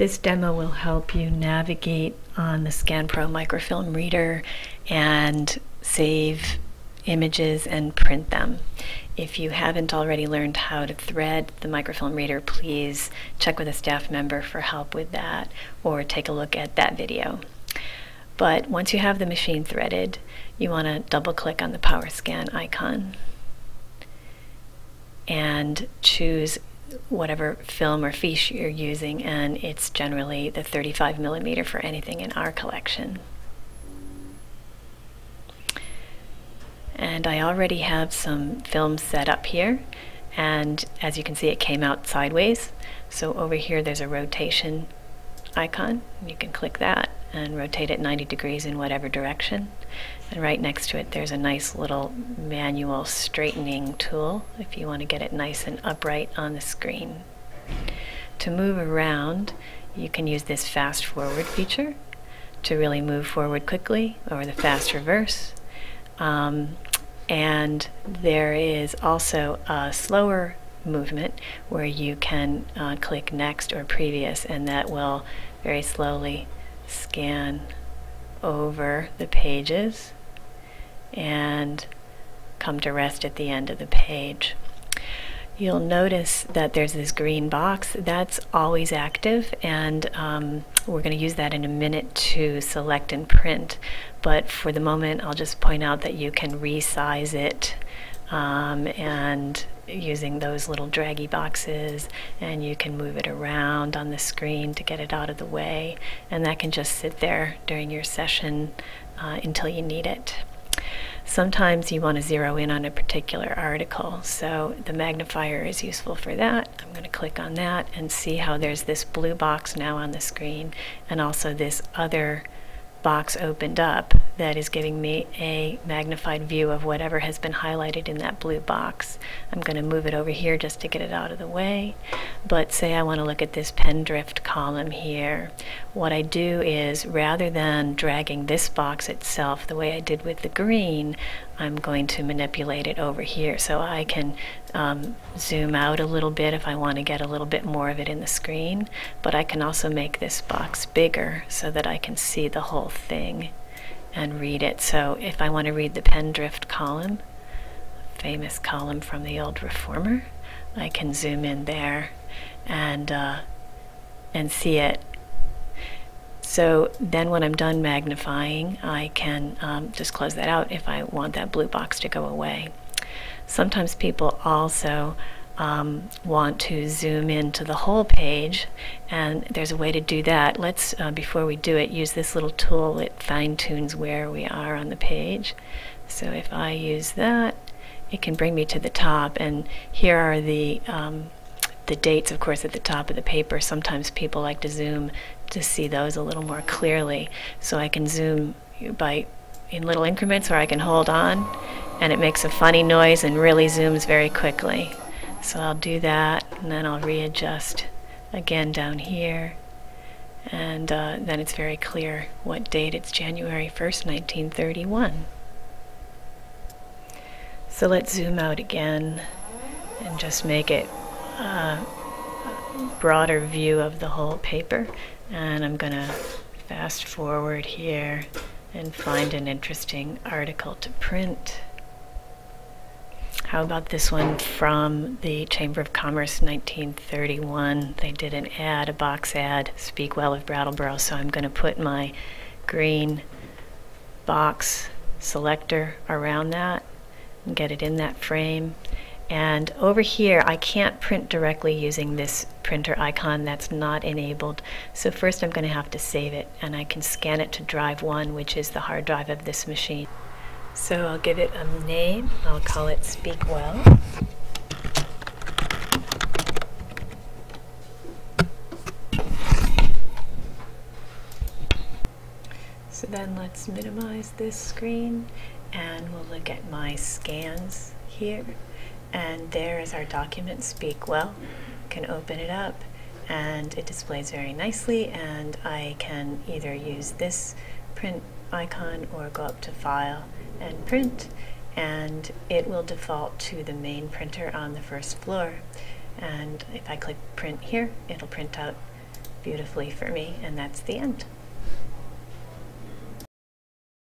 This demo will help you navigate on the ScanPro microfilm reader and save images and print them. If you haven't already learned how to thread the microfilm reader, please check with a staff member for help with that, or take a look at that video. But once you have the machine threaded, you want to double click on the power scan icon and choose whatever film or fiche you're using, and it's generally the 35mm for anything in our collection. And I already have some films set up here, and as you can see, it came out sideways. So over here there's a rotation icon. You can click that and rotate it 90 degrees in whatever direction. And right next to it there's a nice little manual straightening tool if you want to get it nice and upright on the screen. To move around, you can use this fast forward feature to really move forward quickly, or the fast reverse. And there is also a slower movement where you can click next or previous, and that will very slowly scan over the pages and come to rest at the end of the page. You'll notice that there's this green box that's always active, and we're going to use that in a minute to select and print. But for the moment, I'll just point out that you can resize it and using those little draggy boxes, and you can move it around on the screen to get it out of the way, and that can just sit there during your session until you need it. Sometimes you want to zero in on a particular article, so the magnifier is useful for that. I'm going to click on that and see how there's this blue box now on the screen, and also this other box opened up that is giving me a magnified view of whatever has been highlighted in that blue box. I'm going to move it over here just to get it out of the way. But say I want to look at this pen drift column here. What I do is, rather than dragging this box itself the way I did with the green, I'm going to manipulate it over here so I can zoom out a little bit if I want to get a little bit more of it in the screen, but I can also make this box bigger so that I can see the whole thing and read it. So if I want to read the pen drift column, famous column from the old Reformer, I can zoom in there and see it. So then when I'm done magnifying, I can just close that out if I want that blue box to go away. Sometimes people also want to zoom into the whole page, and there's a way to do that. Let's, before we do it, use this little tool. It fine-tunes where we are on the page. So if I use that, it can bring me to the top, and here are the dates, of course, at the top of the paper. Sometimes people like to zoom to see those a little more clearly. So I can zoom in little increments, or I can hold on, and it makes a funny noise and really zooms very quickly. So I'll do that, and then I'll readjust again down here, and then it's very clear what date. It's January 1st, 1931. So let's zoom out again and just make it a broader view of the whole paper. And I'm going to fast forward here and find an interesting article to print. How about this one from the Chamber of Commerce, 1931? They did an ad, a box ad, Speak Well of Brattleboro. So I'm going to put my green box selector around that and get it in that frame. And over here, I can't print directly using this printer icon. That's not enabled. So first I'm going to have to save it, and I can scan it to drive 1, which is the hard drive of this machine. So I'll give it a name. I'll call it Speak Well. So then let's minimize this screen, and we'll look at my scans here. And there is our document, Speak Well. Can open it up, and it displays very nicely, and I can either use this print icon or go up to File and Print, and it will default to the main printer on the first floor. And if I click Print here, it'll print out beautifully for me, and that's the end.